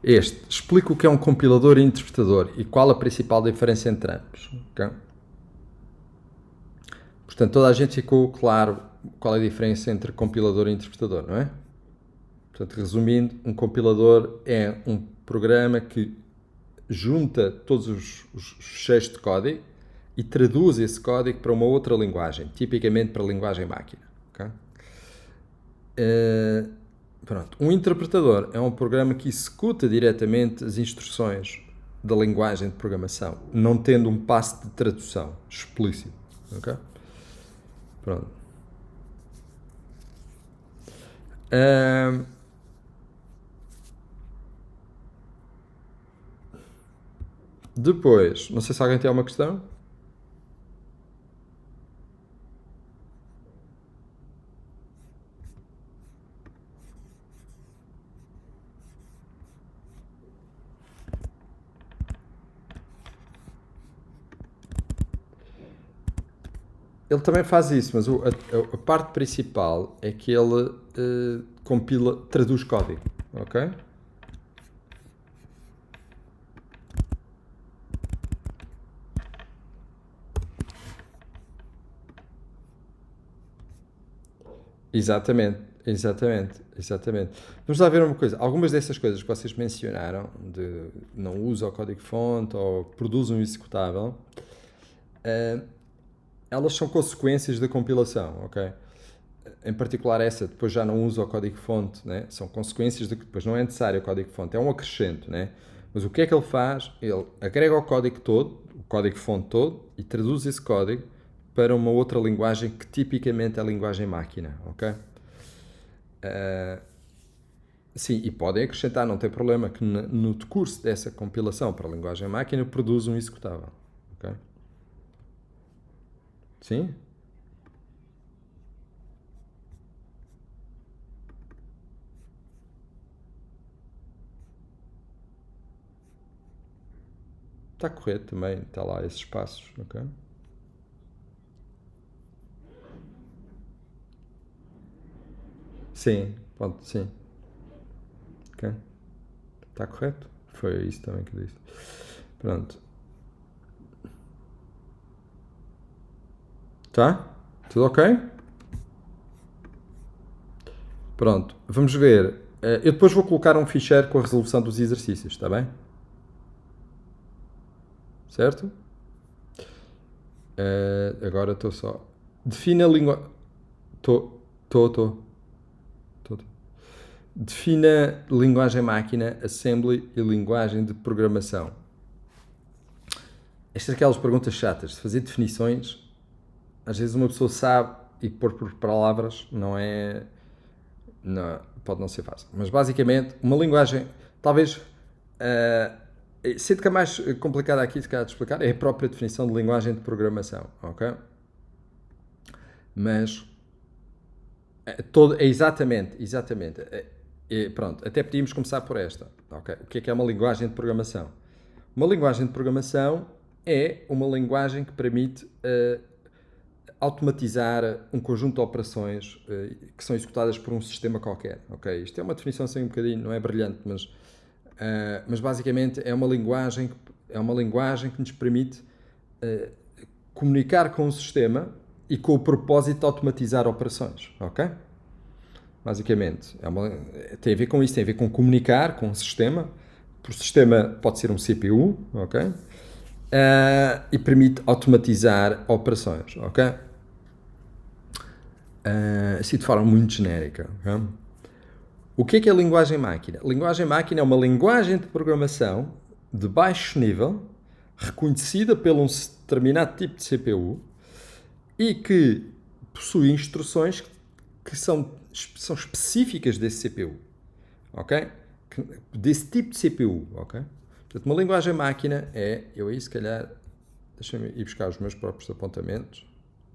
Explica o que é um compilador e interpretador e qual a principal diferença entre ambos. Okay? Portanto, toda a gente ficou claro qual é a diferença entre compilador e interpretador, não é? Portanto, resumindo, um compilador é um programa que junta todos os fecheiros de código e traduz esse código para uma outra linguagem, tipicamente para a linguagem máquina. Okay? Pronto. Um interpretador é um programa que executa diretamente as instruções da linguagem de programação, não tendo um passo de tradução explícito. Okay? Pronto. Depois, não sei se alguém tem alguma questão. Ele também faz isso, mas a parte principal é que ele compila, traduz código, ok? Exatamente, exatamente, exatamente. Vamos lá ver uma coisa. Algumas dessas coisas que vocês mencionaram, de não usa o código-fonte ou produz um executável, elas são consequências da compilação, ok? Em particular essa, depois já não usa o código-fonte, né? São consequências de que depois não é necessário o código-fonte, é um acrescento, né? Mas o que é que ele faz? Ele agrega o código todo, o código-fonte todo, e traduz esse código para uma outra linguagem que tipicamente é a linguagem máquina, ok? Sim, e podem acrescentar, não tem problema, que no decurso dessa compilação para a linguagem máquina produz um executável, ok? Sim? Está correto também, está lá esses passos, ok? Sim, pronto, sim. Ok. Está correto? Foi isso também que eu disse. Pronto. Tá? Tudo ok? Pronto. Vamos ver. Eu depois vou colocar um ficheiro com a resolução dos exercícios, está bem? Certo? Agora estou só. Defina a língua. Estou. Defina linguagem máquina, assembly e linguagem de programação. Estas são aquelas perguntas chatas. De fazer definições, às vezes uma pessoa sabe e pôr por palavras não é. Não, pode não ser fácil. Mas basicamente, uma linguagem, talvez. Sinto que a mais complicada aqui, se calhar de explicar, é a própria definição de linguagem de programação, ok? Mas exatamente. Pronto, até podíamos começar por esta, ok? O que é uma linguagem de programação? Uma linguagem de programação é uma linguagem que permite automatizar um conjunto de operações que são executadas por um sistema qualquer, ok? Isto é uma definição assim um bocadinho, não é brilhante, mas basicamente é uma linguagem que nos permite comunicar com o sistema e com o propósito de automatizar operações, ok? Basicamente, tem a ver com isso, tem a ver com comunicar com o sistema. O sistema pode ser um CPU, ok? E permite automatizar operações, ok? Assim de forma muito genérica. Okay? O que é a linguagem máquina? A linguagem máquina é uma linguagem de programação de baixo nível, reconhecida por um determinado tipo de CPU e que possui instruções que são específicas desse CPU, ok? Desse tipo de CPU, ok? Portanto, uma linguagem máquina é, eu aí se calhar, deixa-me ir buscar os meus próprios apontamentos,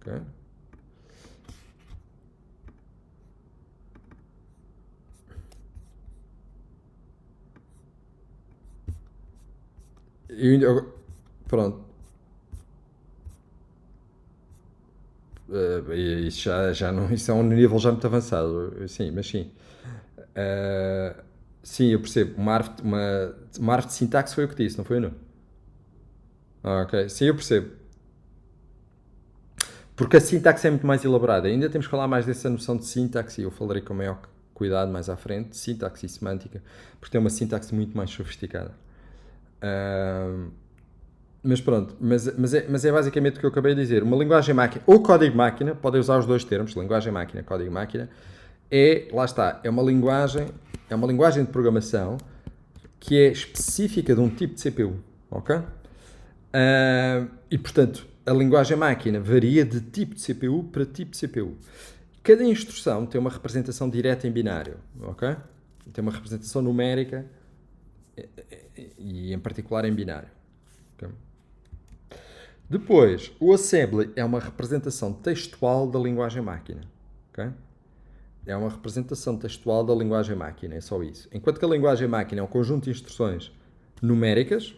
ok? Pronto. Isso já não, isso é um nível já muito avançado, sim, mas sim. Sim, eu percebo. Uma árvore de sintaxe foi o que disse, não foi, não? Ok, sim, eu percebo. Porque a sintaxe é muito mais elaborada. Ainda temos que falar mais dessa noção de sintaxe e eu falarei com maior cuidado mais à frente, sintaxe e semântica, porque tem uma sintaxe muito mais sofisticada. Ahm, mas pronto, mas é basicamente o que eu acabei de dizer. Uma linguagem máquina, ou código-máquina, podem usar os dois termos, linguagem máquina, código-máquina, lá está, é uma linguagem de programação que é específica de um tipo de CPU, ok? E portanto, a linguagem máquina varia de tipo de CPU para tipo de CPU. Cada instrução tem uma representação direta em binário, ok? Tem uma representação numérica e em particular em binário. Okay? Depois, o assembly é uma representação textual da linguagem máquina, ok? É uma representação textual da linguagem máquina, é só isso. Enquanto que a linguagem máquina é um conjunto de instruções numéricas,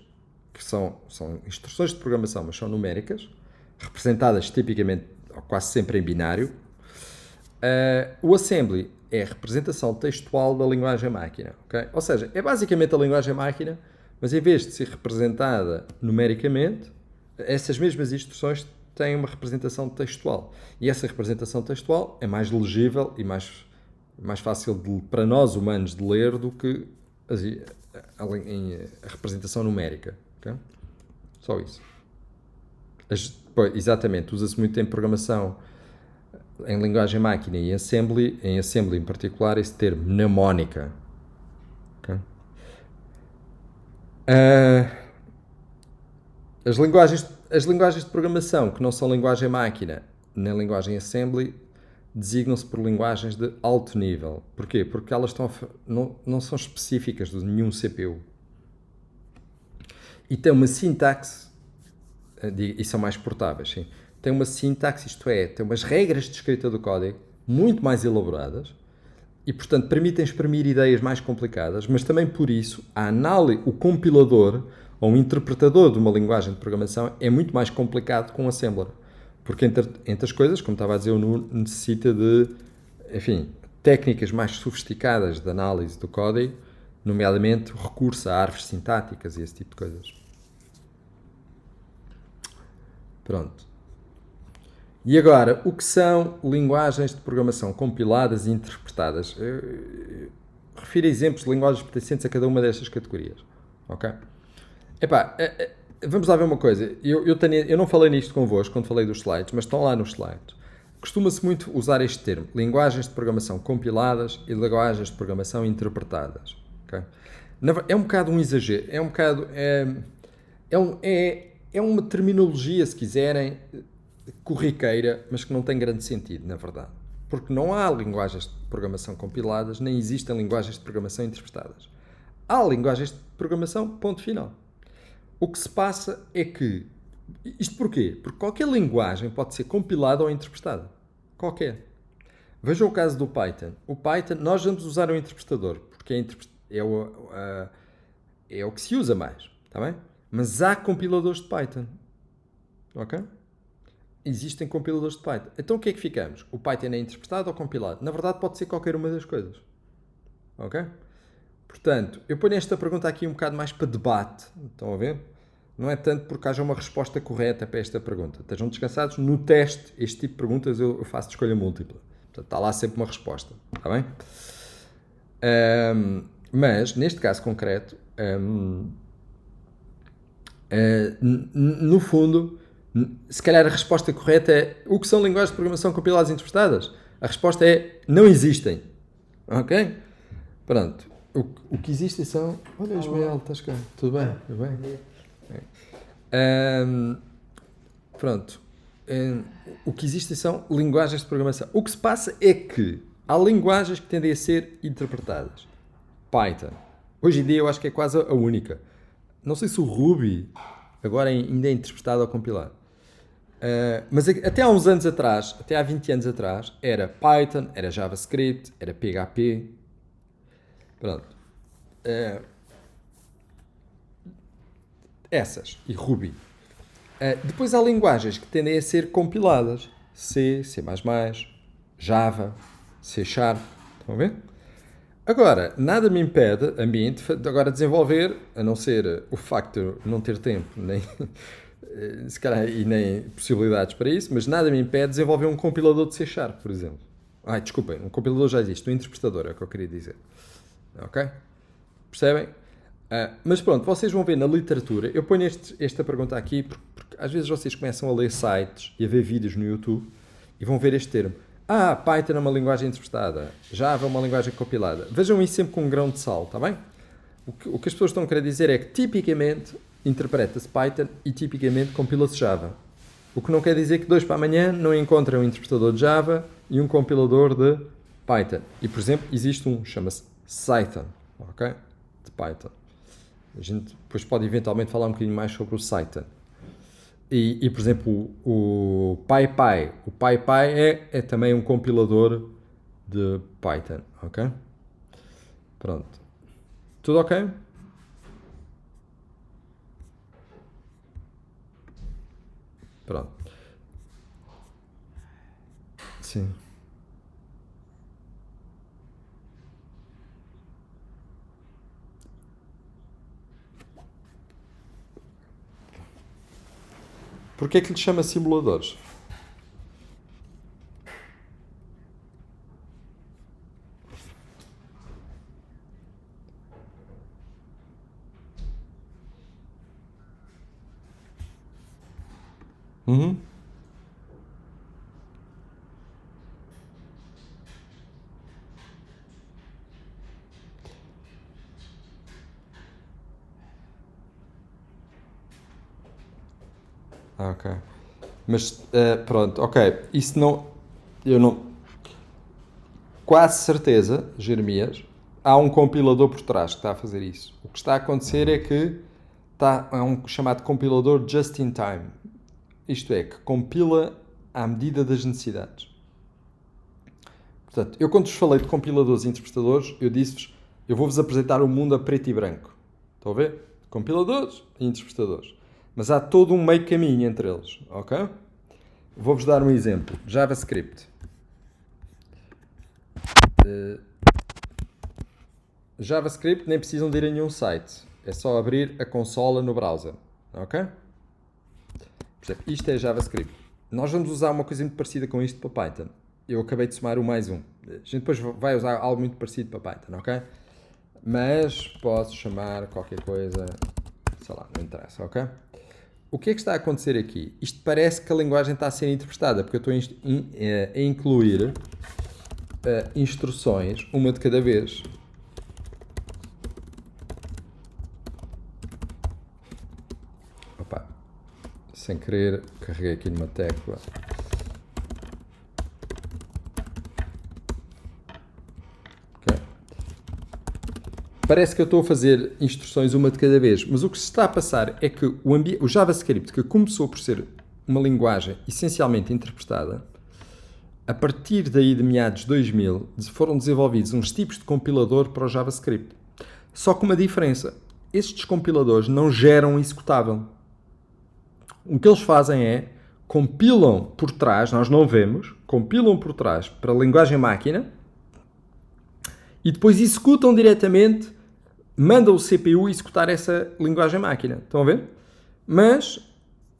que são instruções de programação, mas são numéricas, representadas tipicamente, ou quase sempre em binário. O assembly é a representação textual da linguagem máquina, okay? Ou seja, é basicamente a linguagem máquina, mas em vez de ser representada numericamente, essas mesmas instruções têm uma representação textual. E essa representação textual é mais legível e mais fácil para nós humanos de ler do que a representação numérica. Okay? Só isso. Exatamente, usa-se muito em programação em linguagem máquina e em assembly em particular, esse termo, mnemónica. Okay? As linguagens de programação que não são linguagem máquina nem linguagem assembly designam-se por linguagens de alto nível. Porquê? Porque elas não são específicas de nenhum CPU. E têm uma sintaxe, e são mais portáveis, sim. Tem uma sintaxe, isto é, tem umas regras de escrita do código muito mais elaboradas e, portanto, permitem exprimir ideias mais complicadas, mas também por isso o compilador ou um interpretador de uma linguagem de programação é muito mais complicado que um assembler. Porque, entre as coisas, como estava a dizer, o Nuno necessita de, enfim, técnicas mais sofisticadas de análise do código, nomeadamente recurso a árvores sintáticas e esse tipo de coisas. Pronto. E agora, o que são linguagens de programação compiladas e interpretadas? Refiro exemplos de linguagens pertencentes a cada uma destas categorias. Ok? Epá, vamos lá ver uma coisa. Eu não falei nisto convosco quando falei dos slides, mas estão lá nos slides. Costuma-se muito usar este termo, linguagens de programação compiladas e linguagens de programação interpretadas. Okay? É um bocado um exagero, é um bocado... É uma terminologia, se quiserem, corriqueira, mas que não tem grande sentido, na verdade. Porque não há linguagens de programação compiladas, nem existem linguagens de programação interpretadas. Há linguagens de programação, ponto final. O que se passa é que... Isto porquê? Porque qualquer linguagem pode ser compilada ou interpretada. Qualquer. Vejam o caso do Python. O Python, nós vamos usar um interpretador, porque é o que se usa mais. Está bem? Mas há compiladores de Python. Ok? Existem compiladores de Python. Então o que é que ficamos? O Python é interpretado ou compilado? Na verdade pode ser qualquer uma das coisas. Ok? Portanto, eu ponho esta pergunta aqui um bocado mais para debate. Estão a ver? Não é tanto porque haja uma resposta correta para esta pergunta. Estejam descansados. No teste, este tipo de perguntas eu faço de escolha múltipla. Portanto, está lá sempre uma resposta. Está bem? Mas, neste caso concreto, no fundo, se calhar a resposta correta é o que são linguagens de programação compiladas e interpretadas? A resposta é não existem. Ok? Pronto. O que existem são... Olha, Ismael, estás cá. Tudo bem? Tudo bem? Pronto. O que existem são linguagens de programação. O que se passa é que há linguagens que tendem a ser interpretadas. Python. Hoje em dia eu acho que é quase a única. Não sei se o Ruby agora ainda é interpretado ou compilado. Mas até há uns anos atrás, até há 20 anos atrás, era Python, era JavaScript, era PHP. Pronto. Essas. E Ruby. Depois há linguagens que tendem a ser compiladas. C, C++, Java, C#. Estão a ver? Agora, nada me impede a mim de agora desenvolver, a não ser o facto de não ter tempo, nem, se calhar, e nem possibilidades para isso, mas nada me impede de desenvolver um compilador de C Sharp, por exemplo. Desculpem, um compilador já existe, um interpretador é o que eu queria dizer. Ok? Percebem? Mas pronto, vocês vão ver na literatura, eu ponho esta pergunta aqui porque às vezes vocês começam a ler sites e a ver vídeos no YouTube e vão ver este termo. Python é uma linguagem interpretada, Java é uma linguagem compilada. Vejam isso sempre com um grão de sal, está bem? O que as pessoas estão a querer dizer é que tipicamente interpreta-se Python e tipicamente compila-se Java. O que não quer dizer que de hoje para amanhã não encontrem um interpretador de Java e um compilador de Python. E, por exemplo, existe um, chama-se Cython, ok? De Python. A gente depois pode eventualmente falar um bocadinho mais sobre o Cython. E por exemplo, o PyPy. O PyPy é também um compilador de Python, ok? Pronto. Tudo ok? Pronto. Sim. Porquê é que lhe chama simuladores? Uhum. Ok. Mas pronto, ok. Isso não. Eu não. Quase certeza, Jeremias, há um compilador por trás que está a fazer isso. O que está a acontecer é que há um chamado compilador just in time. Isto é, que compila à medida das necessidades. Portanto, eu quando vos falei de compiladores e interpretadores, eu disse-vos, eu vou-vos apresentar o mundo a preto e branco. Estão a ver? Compiladores e interpretadores. Mas há todo um meio caminho entre eles, ok? Vou-vos dar um exemplo. JavaScript. JavaScript nem precisam de ir a nenhum site. É só abrir a consola no browser, ok? Por exemplo, isto é JavaScript. Nós vamos usar uma coisa muito parecida com isto para Python. Eu acabei de somar o mais um. A gente depois vai usar algo muito parecido para Python, ok? Mas posso chamar qualquer coisa, sei lá, não interessa, ok? O que é que está a acontecer aqui? Isto parece que a linguagem está a ser interpretada, porque eu estou a incluir instruções, uma de cada vez. Opa, sem querer, carreguei aqui numa tecla. Okay. Parece que eu estou a fazer instruções uma de cada vez, mas o que se está a passar é que o JavaScript, que começou por ser uma linguagem essencialmente interpretada, a partir daí de meados de 2000, foram desenvolvidos uns tipos de compilador para o JavaScript. Só com uma diferença. Estes compiladores não geram um executável. O que eles fazem é compilam por trás, nós não vemos, compilam por trás para a linguagem máquina e depois executam diretamente, mandam o CPU executar essa linguagem máquina. Estão a ver? Mas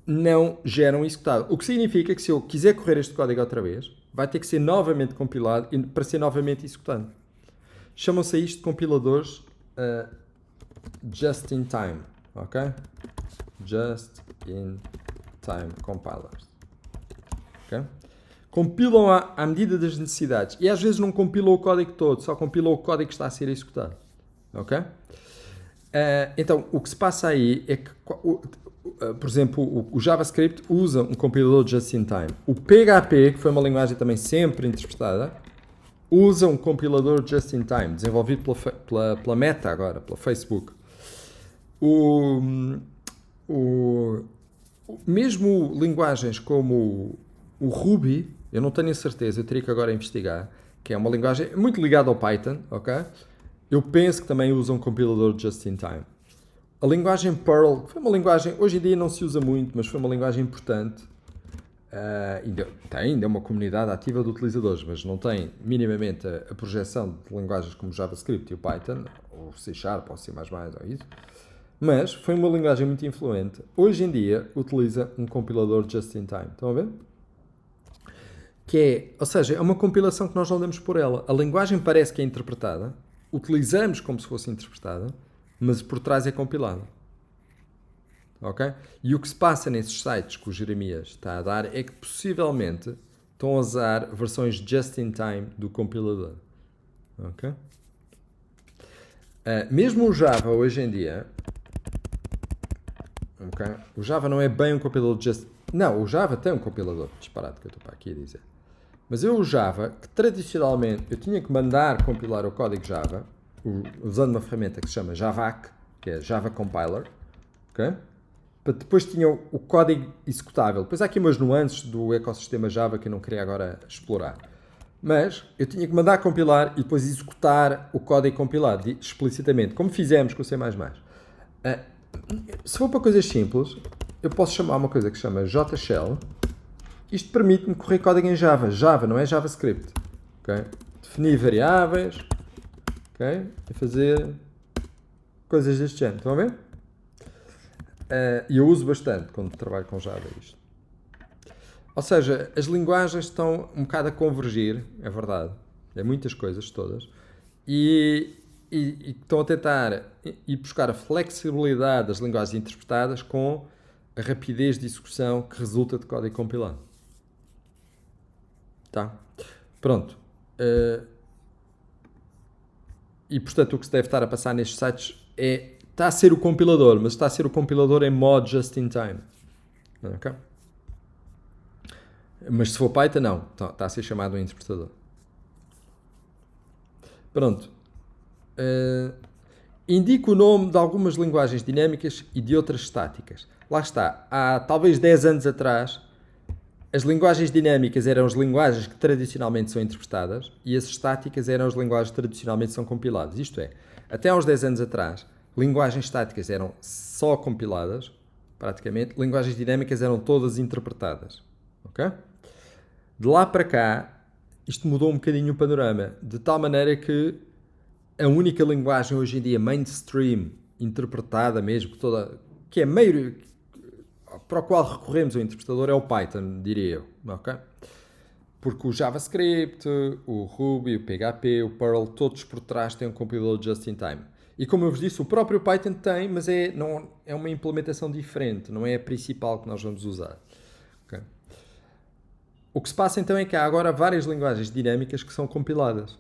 não geram executável. O que significa que se eu quiser correr este código outra vez, vai ter que ser novamente compilado para ser novamente executado. Chamam-se a isto de compiladores just in time, ok? Just in time compilers. Okay? Compilam à medida das necessidades e às vezes não compilam o código todo, só compilam o código que está a ser executado. Ok? Então, o que se passa aí é que, por exemplo, o JavaScript usa um compilador just in time. O PHP, que foi uma linguagem também sempre interpretada, usa um compilador just in time, desenvolvido pela Meta agora, pela Facebook. Mesmo linguagens como o Ruby, eu não tenho a certeza, eu teria que agora investigar, que é uma linguagem muito ligada ao Python, ok? Eu penso que também usa um compilador just in time. A linguagem Perl foi uma linguagem, hoje em dia não se usa muito, mas foi uma linguagem importante. Ainda é uma comunidade ativa de utilizadores, mas não tem minimamente a projeção de linguagens como JavaScript e o Python, ou C Sharp, ou C++, ou isso. Mas foi uma linguagem muito influente. Hoje em dia utiliza um compilador just-in-time. Estão a ver? Ou seja, é uma compilação que nós não damos por ela. A linguagem parece que é interpretada, utilizamos como se fosse interpretada, mas por trás é compilada. Ok? E o que se passa nesses sites que o Jeremias está a dar é que possivelmente estão a usar versões just-in-time do compilador. Ok? Mesmo o Java hoje em dia, okay? O Java não é bem um compilador Não, o Java tem um compilador, disparado que eu estou para aqui a dizer. Mas o Java, que tradicionalmente eu tinha que mandar compilar o código Java, usando uma ferramenta que se chama Javac, que é Java Compiler, ok? Depois tinha o código executável. Depois há aqui umas nuances do ecossistema Java que eu não queria agora explorar. Mas eu tinha que mandar compilar e depois executar o código compilado explicitamente, como fizemos com o C++. Se for para coisas simples, eu posso chamar uma coisa que se chama JShell. Isto permite-me correr código em Java. Java não é JavaScript. Okay? Definir variáveis, okay? E fazer coisas deste género. Estão a ver? E eu uso bastante quando trabalho com Java isto. Ou seja, as linguagens estão um bocado a convergir, é verdade. É muitas coisas, todas. E estão a tentar ir buscar a flexibilidade das linguagens interpretadas com a rapidez de execução que resulta de código compilado. Tá? Pronto. E portanto o que se deve estar a passar nestes sites está a ser o compilador, mas está a ser o compilador em modo just-in-time. Ok? Mas se for Python, não. Está a ser chamado um interpretador. Pronto. Indica o nome de algumas linguagens dinâmicas e de outras estáticas. Lá está. Há talvez 10 anos atrás, as linguagens dinâmicas eram as linguagens que tradicionalmente são interpretadas e as estáticas eram as linguagens que tradicionalmente são compiladas. Isto é, até há uns 10 anos atrás, linguagens estáticas eram só compiladas, praticamente. Linguagens dinâmicas eram todas interpretadas. Ok? De lá para cá, isto mudou um bocadinho o panorama, de tal maneira que a única linguagem hoje em dia mainstream, interpretada mesmo, que é meio para o qual recorremos ao interpretador é o Python, diria eu. Okay? Porque o JavaScript, o Ruby, o PHP, o Perl, todos por trás têm um compilador just-in-time. E como eu vos disse, o próprio Python tem, mas é uma implementação diferente, não é a principal que nós vamos usar. Okay? O que se passa então é que há agora várias linguagens dinâmicas que são compiladas.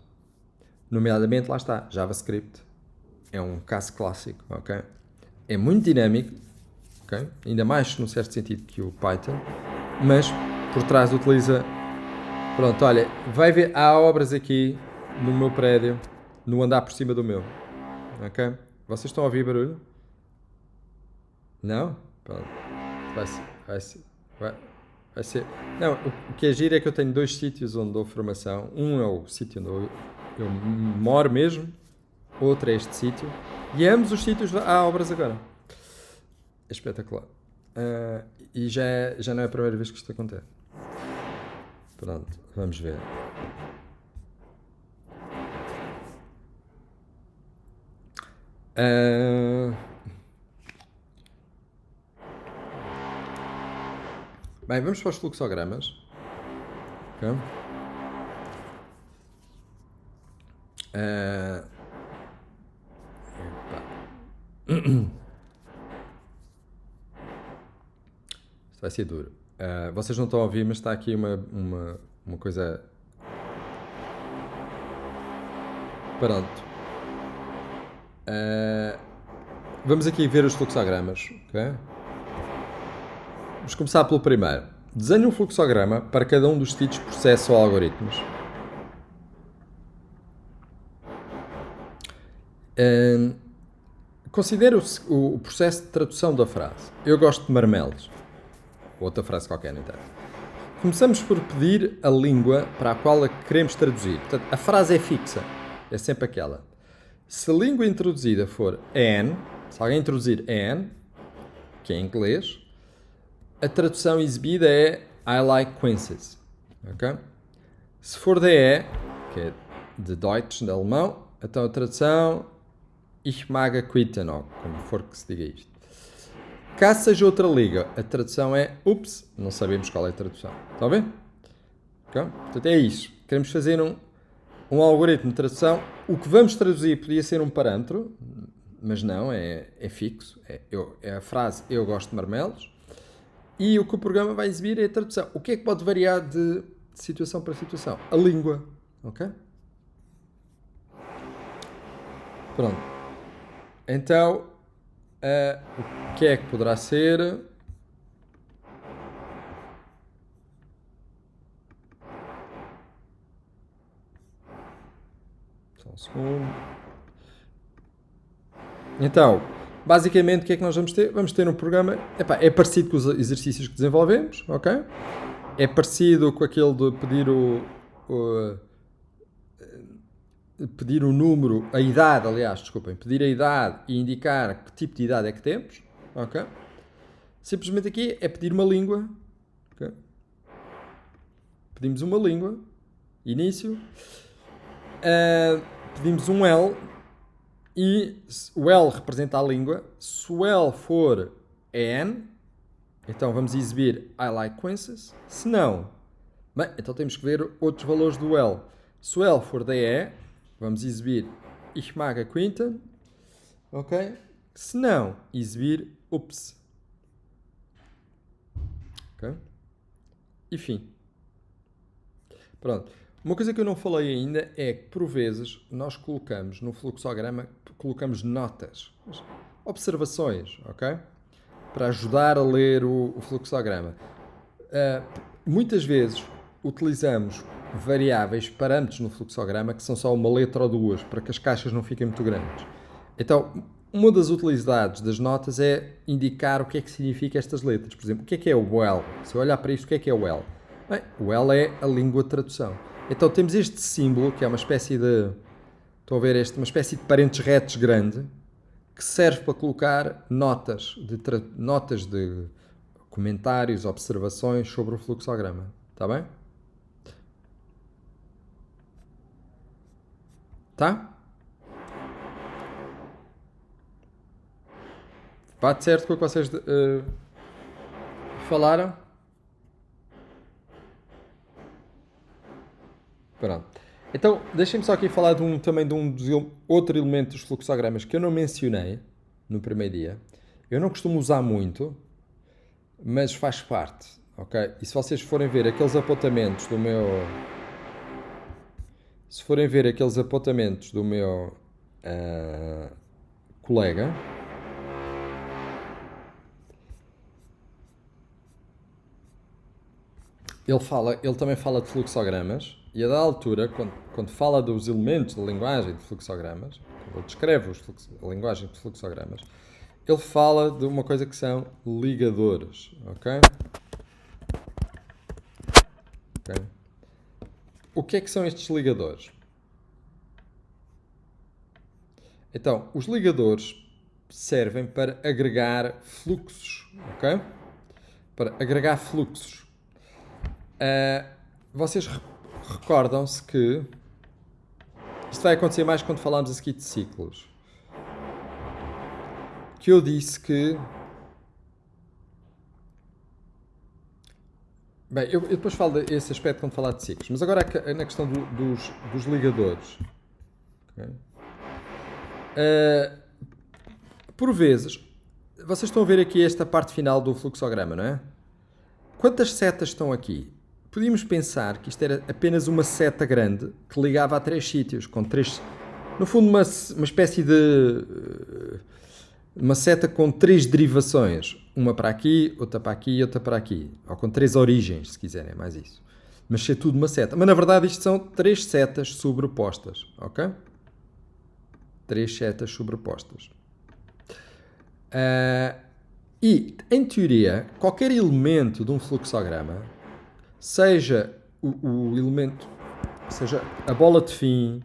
Nomeadamente, lá está, JavaScript. É um caso clássico, ok? É muito dinâmico, ok? Ainda mais num certo sentido que o Python, mas por trás utiliza... Pronto, olha, vai ver, há obras aqui no meu prédio, no andar por cima do meu, ok? Vocês estão a ouvir barulho? Não? Pronto. Vai ser... Não, o que é giro é que eu tenho 2 sítios onde dou formação. Um é o sítio onde eu moro mesmo, outro é este sítio, e ambos os sítios há obras agora. É espetacular. E já não é a primeira vez que isto acontece. Pronto, vamos ver. Bem, vamos para os fluxogramas. Ok? Isto vai ser duro. Vocês não estão a ouvir, mas está aqui uma coisa... Pronto. Vamos aqui ver os fluxogramas. Okay? Vamos começar pelo primeiro. Desenhe um fluxograma para cada um dos ditos processos ou algoritmos. Considere o processo de tradução da frase. Eu gosto de marmelos. Outra frase qualquer, não interessa. Começamos por pedir a língua para a qual a queremos traduzir. Portanto, a frase é fixa. É sempre aquela. Se a língua introduzida for an, se alguém introduzir an, que é em inglês, a tradução exibida é I like quinces. Ok? Se for DE, que é de Deutsch, de alemão, então a tradução Ich mag quitten, ou como for que se diga isto. Caso seja outra língua, a tradução é ups, não sabemos qual é a tradução. Está a ver? Okay? Portanto, é isso. Queremos fazer um algoritmo de tradução. O que vamos traduzir podia ser um parâmetro, mas não, é fixo. É a frase eu gosto de marmelos. E o que o programa vai exibir é a tradução. O que é que pode variar de situação para situação? A língua. Ok? Pronto. Então, o que é que poderá ser? Só um segundo. Então, basicamente, o que é que nós vamos ter? Vamos ter um programa, é parecido com os exercícios que desenvolvemos, ok? É parecido com aquele de pedir o número, a idade, aliás, desculpem, pedir a idade e indicar que tipo de idade é que temos, ok? Simplesmente aqui é pedir uma língua, ok? Pedimos uma língua, início, pedimos um L, e o L representa a língua. Se o L for EN, então vamos exibir I like quinces. Se não, bem, então temos que ver outros valores do L. Se o L for DE, vamos exibir Ich mag quinten. Ok? Se não, exibir ups. Ok? E fim. Pronto. Uma coisa que eu não falei ainda é que, por vezes, nós colocamos no fluxograma, colocamos notas, observações, ok? Para ajudar a ler o fluxograma. Muitas vezes utilizamos variáveis, parâmetros no fluxograma que são só uma letra ou duas, para que as caixas não fiquem muito grandes. Então, uma das utilidades das notas é indicar o que é que significa estas letras. Por exemplo, o que é o L? Se eu olhar para isto, o que é o L? Bem, o L é a língua de tradução. Então temos este símbolo, que é uma espécie de... Estão a ver uma espécie de parênteses retos grande, que serve para colocar notas de comentários, observações sobre o fluxograma. Está bem? Tá? Bate certo com o que vocês falaram? Pronto. Então, deixem-me só aqui falar também de outro elemento dos fluxogramas que eu não mencionei no primeiro dia. Eu não costumo usar muito, mas faz parte, ok? E se vocês forem ver aqueles apontamentos do meu... Se forem ver aqueles apontamentos do meu colega... Ele também fala de fluxogramas e a da altura, quando fala dos elementos da linguagem de fluxogramas, quando ele descreve a linguagem de fluxogramas, ele fala de uma coisa que são ligadores, ok? O que é que são estes ligadores? Então, os ligadores servem para agregar fluxos, ok? Para agregar fluxos. Vocês recordam-se que isto vai acontecer mais quando falarmos a seguir de ciclos. Que eu disse que... Bem, eu depois falo desse aspecto quando falar de ciclos, mas agora na questão dos ligadores. Okay? Por vezes, vocês estão a ver aqui esta parte final do fluxograma, não é? Quantas setas estão aqui? Podíamos pensar que isto era apenas uma seta grande que ligava a 3 sítios, com 3... No fundo, uma espécie de... Uma seta com 3 derivações. Uma para aqui, outra para aqui e outra para aqui. Ou com 3 origens, se quiserem, mais isso. Mas ser tudo uma seta. Mas, na verdade, isto são 3 setas sobrepostas, ok? 3 setas sobrepostas. E, em teoria, qualquer elemento de um fluxograma, seja o elemento, seja a bola de fim,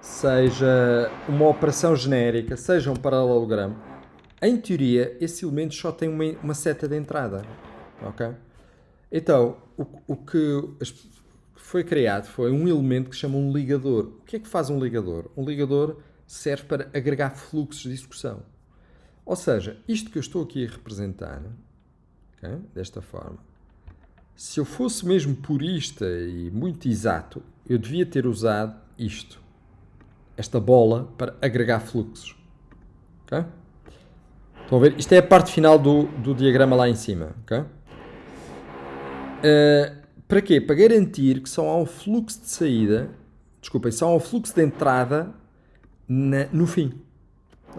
seja uma operação genérica, seja um paralelogramo, em teoria, esse elemento só tem uma seta de entrada, ok? Então, o que foi criado foi um elemento que se chama um ligador. O que é que faz um ligador? Um ligador serve para agregar fluxos de execução. Ou seja, isto que eu estou aqui a representar, okay, desta forma, se eu fosse mesmo purista e muito exato, eu devia ter usado isto, esta bola, para agregar fluxos. Okay? Estão a ver? Isto é a parte final do diagrama lá em cima. Okay? Para quê? Para garantir que só há um fluxo de saída, desculpem, só há um fluxo de entrada no fim.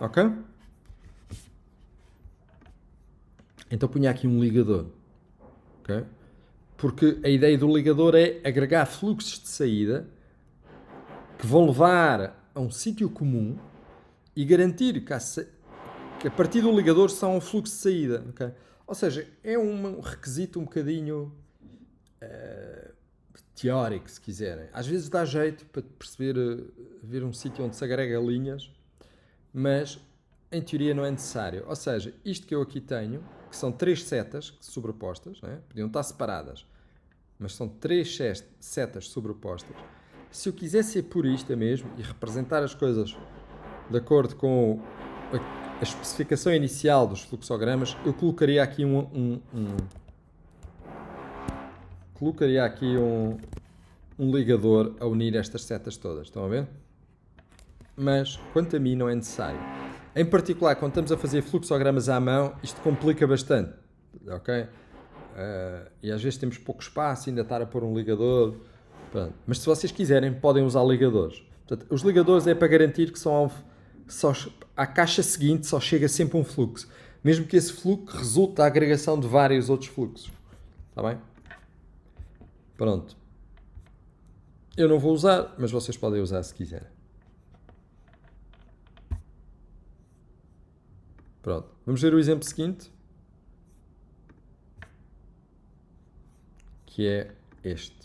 Ok? Então punha aqui um ligador. Ok? Porque a ideia do ligador é agregar fluxos de saída que vão levar a um sítio comum e garantir que a partir do ligador só há um fluxo de saída. Okay? Ou seja, é um requisito um bocadinho teórico, se quiserem. Às vezes dá jeito para perceber, ver um sítio onde se agrega linhas, mas em teoria não é necessário. Ou seja, isto que eu aqui tenho, que são 3 setas sobrepostas, né? Podiam estar separadas, mas são 3 setas sobrepostas. Se eu quiser ser purista mesmo e representar as coisas de acordo com a especificação inicial dos fluxogramas, eu colocaria aqui um ligador a unir estas setas todas. Estão a ver? Mas, quanto a mim, não é necessário. Em particular, quando estamos a fazer fluxogramas à mão, isto complica bastante. Ok? E às vezes temos pouco espaço, ainda estar a pôr um ligador. Pronto. Mas se vocês quiserem, podem usar ligadores. Portanto, os ligadores é para garantir que à caixa seguinte só chega sempre um fluxo. Mesmo que esse fluxo resulte da agregação de vários outros fluxos. Está bem? Pronto. Eu não vou usar, mas vocês podem usar se quiserem. Pronto. Vamos ver o exemplo seguinte. Que é este.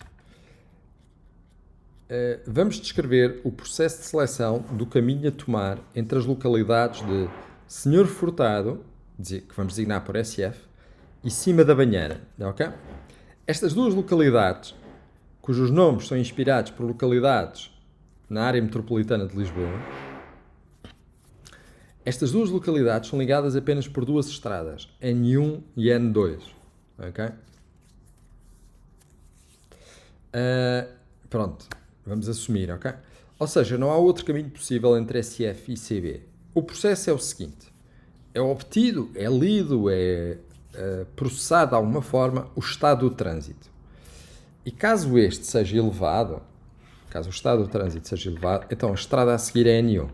Vamos descrever o processo de seleção do caminho a tomar entre as localidades de Senhor Furtado, que vamos designar por SF, e Cima da Banheira. Okay? Estas duas localidades, cujos nomes são inspirados por localidades na área metropolitana de Lisboa, estas duas localidades são ligadas apenas por 2 estradas, N1 e N2. Ok? Pronto, vamos assumir, ok? Ou seja, não há outro caminho possível entre SF e CB. O processo é o seguinte: é obtido, é lido, é processado de alguma forma o estado do trânsito. E caso este seja elevado, caso o estado do trânsito seja elevado, então a estrada a seguir é N1.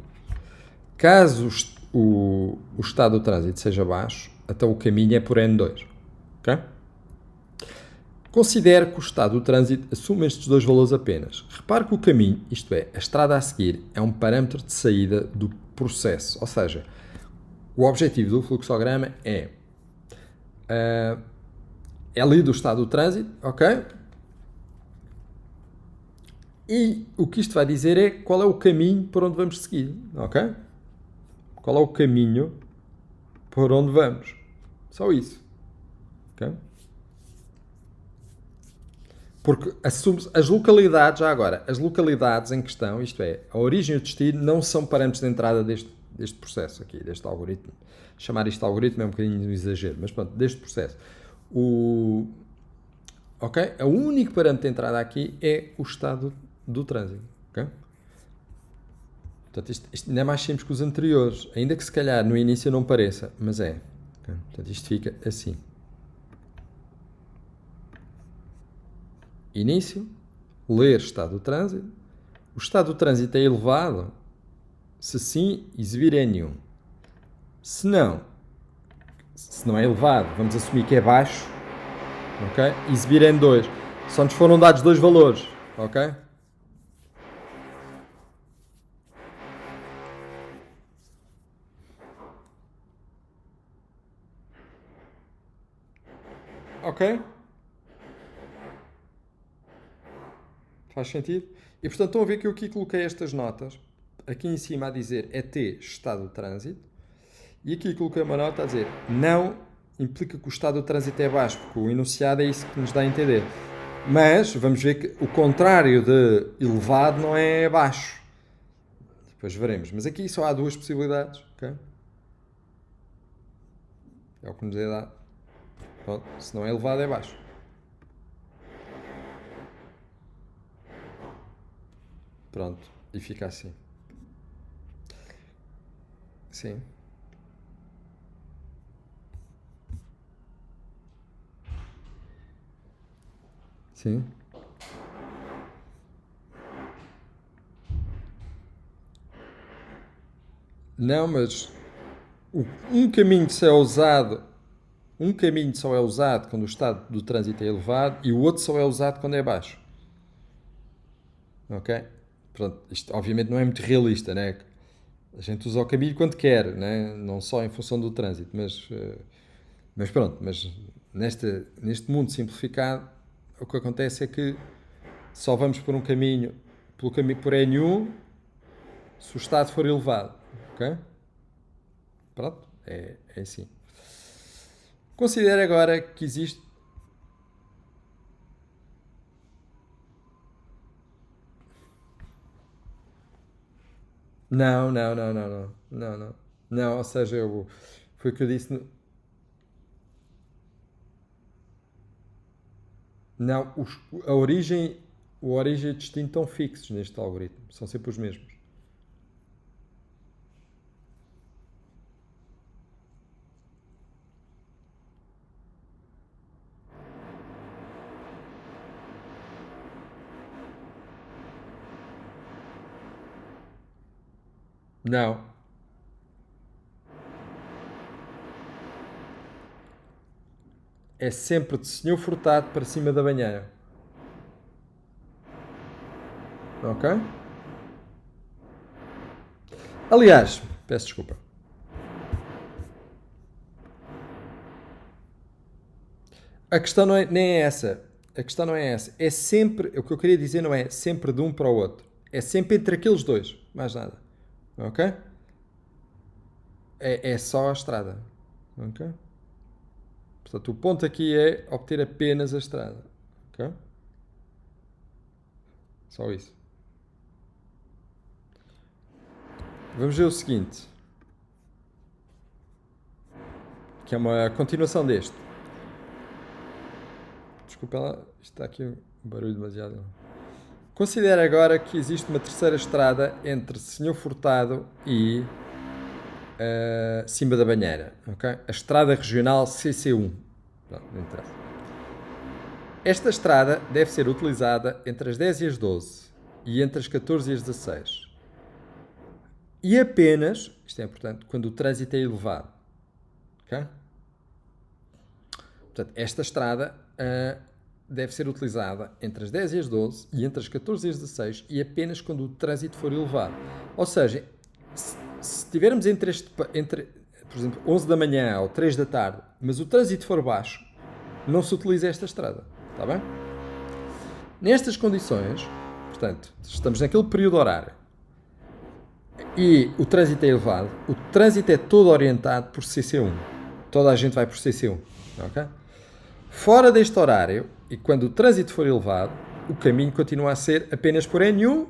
Caso o estado do trânsito seja baixo, então o caminho é por N2. Ok? Considere que o estado do trânsito assume estes 2 valores apenas. Repare que o caminho, isto é, a estrada a seguir, é um parâmetro de saída do processo. Ou seja, o objetivo do fluxograma é lido o estado do trânsito, ok? E o que isto vai dizer é qual é o caminho por onde vamos seguir, ok? Qual é o caminho por onde vamos? Só isso, ok? Porque assume-se as localidades, já agora, as localidades em questão, isto é, a origem e o destino, não são parâmetros de entrada deste processo aqui, deste algoritmo. Chamar isto de algoritmo é um bocadinho um exagero, mas pronto, deste processo. Ok? O único parâmetro de entrada aqui é o estado do trânsito. Ok? Portanto, isto ainda é mais simples que os anteriores, ainda que se calhar no início não pareça, mas é. Okay? Portanto, isto fica assim. Início, ler estado do trânsito. O estado do trânsito é elevado? Se sim, exibir N1. Se não é elevado, vamos assumir que é baixo, ok? Exibir N2. Só nos foram dados 2 valores, ok? Ok? Faz sentido? E portanto estão a ver que eu aqui coloquei estas notas, aqui em cima a dizer ET estado de trânsito, e aqui coloquei uma nota a dizer não implica que o estado do trânsito é baixo, porque o enunciado é isso que nos dá a entender. Mas vamos ver que o contrário de elevado não é baixo. Depois veremos. Mas aqui só há duas possibilidades. Okay? É o que nos é dado. Pronto. Se não é elevado, é baixo. Pronto. E fica assim. Sim. Sim. Não, mas um caminho só é usado, um caminho só é usado quando o estado do trânsito é elevado e o outro só é usado quando é baixo. Ok? Pronto, isto obviamente não é muito realista, né? A gente usa o caminho quando quer, né? Não só em função do trânsito, mas pronto, mas neste mundo simplificado, o que acontece é que só vamos por um caminho, pelo caminho por N1, se o estado for elevado, ok? Pronto, é assim. Considere agora que existe. Não, não, não, não, não, não, não. Não, ou seja, foi o que eu disse. Não, a origem e o destino estão fixos neste algoritmo. São sempre os mesmos. Não. É sempre de senhor Furtado para cima da banheira. Ok? Aliás, peço desculpa. A questão não é, nem é essa. A questão não é essa. É sempre. O que eu queria dizer não é sempre de um para o outro. É sempre entre aqueles dois. Mais nada. Ok? É só a estrada. Ok? Portanto, o ponto aqui é obter apenas a estrada. Ok? Só isso. Vamos ver o seguinte. Que é uma continuação deste. Desculpa lá, está aqui um barulho demasiado. Considere agora que existe uma terceira estrada entre Senhor Furtado e Cima da Banheira. Okay? A estrada regional CC1. Não interessa. Esta estrada deve ser utilizada entre as 10 e as 12 e entre as 14 e as 16. E apenas, isto é importante, quando o trânsito é elevado. Okay? Portanto, esta estrada deve ser utilizada entre as 10 e as 12 e entre as 14 e as 16 e apenas quando o trânsito for elevado. Ou seja, se estivermos entre, por exemplo, 11 da manhã ou 3 da tarde, mas o trânsito for baixo, não se utiliza esta estrada. Está bem? Nestas condições, portanto, estamos naquele período horário e o trânsito é elevado, o trânsito é todo orientado por CC1. Toda a gente vai por CC1. Ok? Fora deste horário, e quando o trânsito for elevado, o caminho continua a ser apenas por N1,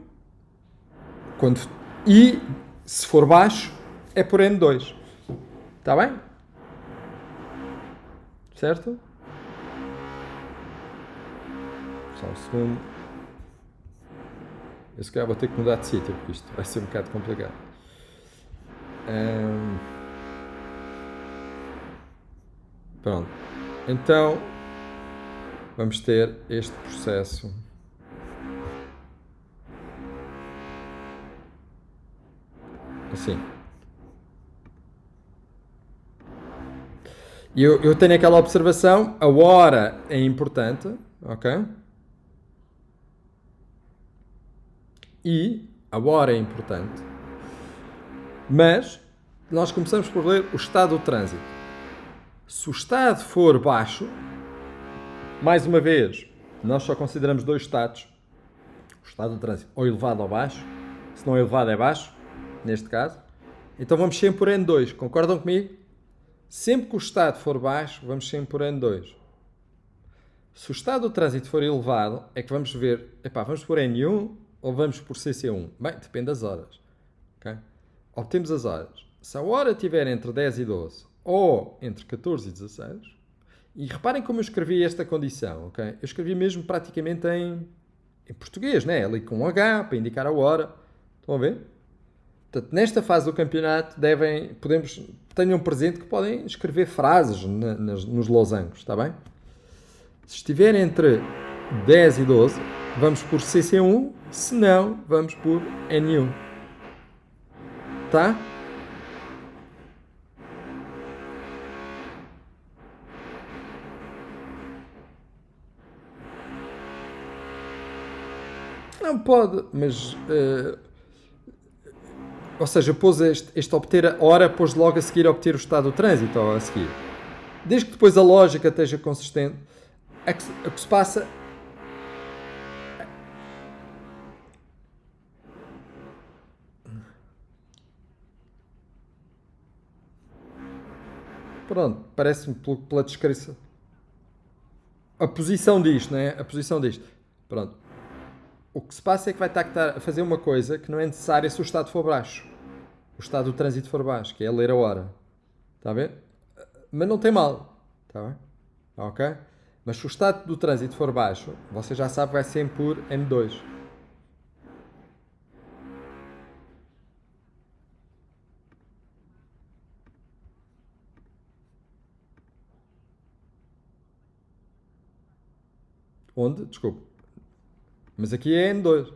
e se for baixo, é por N2. Está bem? Certo? Só um segundo. Eu se calhar vou ter que mudar de sítio, porque isto vai ser um bocado complicado. Pronto. Então, vamos ter este processo. Assim. E eu tenho aquela observação, a hora é importante, ok? E a hora é importante. Mas nós começamos por ler o estado do trânsito. Se o estado for baixo, mais uma vez, nós só consideramos dois estados. O estado do trânsito ou elevado ou baixo. Se não é elevado é baixo, neste caso. Então vamos sempre por N2. Concordam comigo? Sempre que o estado for baixo, vamos sempre por N2. Se o estado do trânsito for elevado, é que vamos ver, vamos por N1 ou vamos por CC1? Bem, depende das horas. Okay? Obtemos as horas. Se a hora estiver entre 10 e 12 ou entre 14 e 16, e reparem como eu escrevi esta condição, ok? Eu escrevi mesmo praticamente em português, né? Ali com um H para indicar a hora. Estão a ver? Portanto, nesta fase do campeonato tenham presente que podem escrever frases nos losangos, está bem? Se estiver entre 10 e 12, vamos por CC1, se não, vamos por N1. Tá? Não pode, mas... ou seja, pôs este obter a hora, pôs logo a seguir a obter o estado do trânsito, ou a seguir. Desde que depois a lógica esteja consistente, o que se passa... Pronto, parece-me pela descrição. A posição disto, não é? A posição disto. Pronto. O que se passa é que vai estar a fazer uma coisa que não é necessária se o estado for baixo. O estado do trânsito for baixo, que é ler a hora. Está a ver? Mas não tem mal. Está bem? Ok? Mas se o estado do trânsito for baixo, você já sabe que vai sempre por N2. Onde? Desculpe. Mas aqui é N2.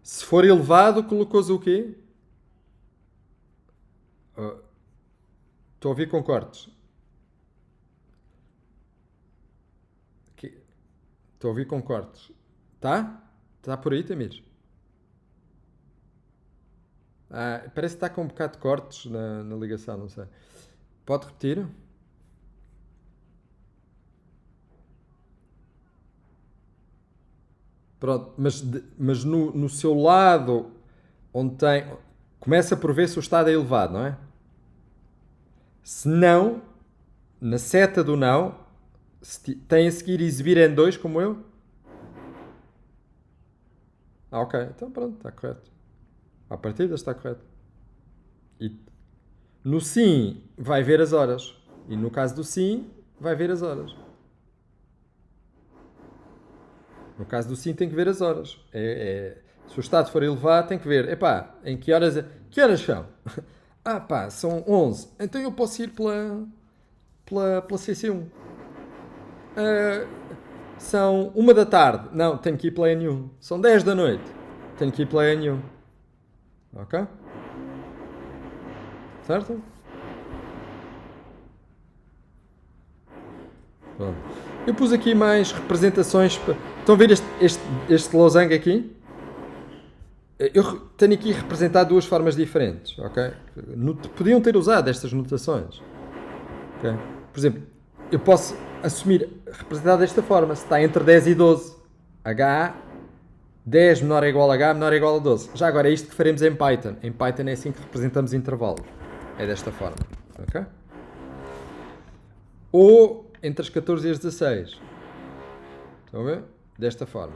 Se for elevado, colocou-se o quê? Estou a ouvir com cortes. Estou a ouvir com cortes. Tá? Está por aí, Tamires? Parece que está com um bocado de cortes na ligação, não sei. Pode repetir? Pronto, mas no seu lado, onde tem... Começa por ver se o estado é elevado, não é? Se não, na seta do não, tem a seguir exibir N2 como eu? Ok, então pronto, está correto. À partida está correto. E no sim, vai ver as horas. E no caso do sim, vai ver as horas. No caso do sim, tem que ver as horas. Se o estado for elevado, tem que ver. Em que horas... Que horas são? São 11. Então eu posso ir pela CC1. São 1 da tarde. Não, tenho que ir pela N1. São 10 da noite. Tenho que ir pela N1. Ok? Certo? Pronto. Eu pus aqui mais representações. Estão a ver este losango aqui? Eu tenho aqui representado duas formas diferentes, ok? Podiam ter usado estas notações. Okay? Por exemplo, eu posso representar desta forma. Se está entre 10 e 12, H, 10 menor ou igual a H, menor ou igual a 12. Já agora é isto que faremos em Python. Em Python é assim que representamos intervalos. É desta forma, ok? Ou entre as 14 e as 16. Estão a ver? Desta forma.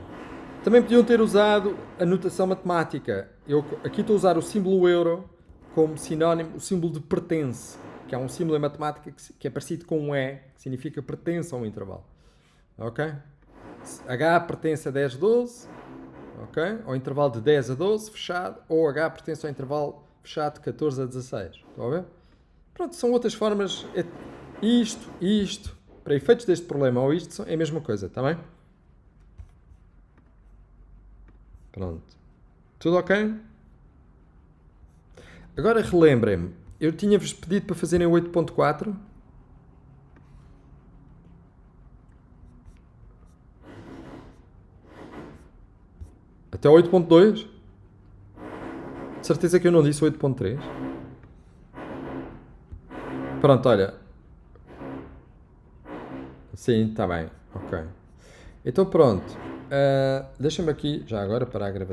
Também podiam ter usado a notação matemática. Eu aqui estou a usar o símbolo euro como sinónimo, o símbolo de pertence, que é um símbolo em matemática que é parecido com um E, que significa pertence a um intervalo. Ok? H pertence a 10, 12, ok? Ao intervalo de 10 a 12, fechado, ou H pertence ao intervalo fechado de 14 a 16. Estão a ver? Pronto, são outras formas. Isto, para efeitos deste problema, ou isto, é a mesma coisa, está bem? Pronto. Tudo ok? Agora relembrem-me. Eu tinha-vos pedido para fazerem o 8.4. Até o 8.2. De certeza que eu não disse o 8.3. Pronto, olha. Sim, está bem. Ok. Então pronto. Deixa-me aqui, já agora, para a gravação.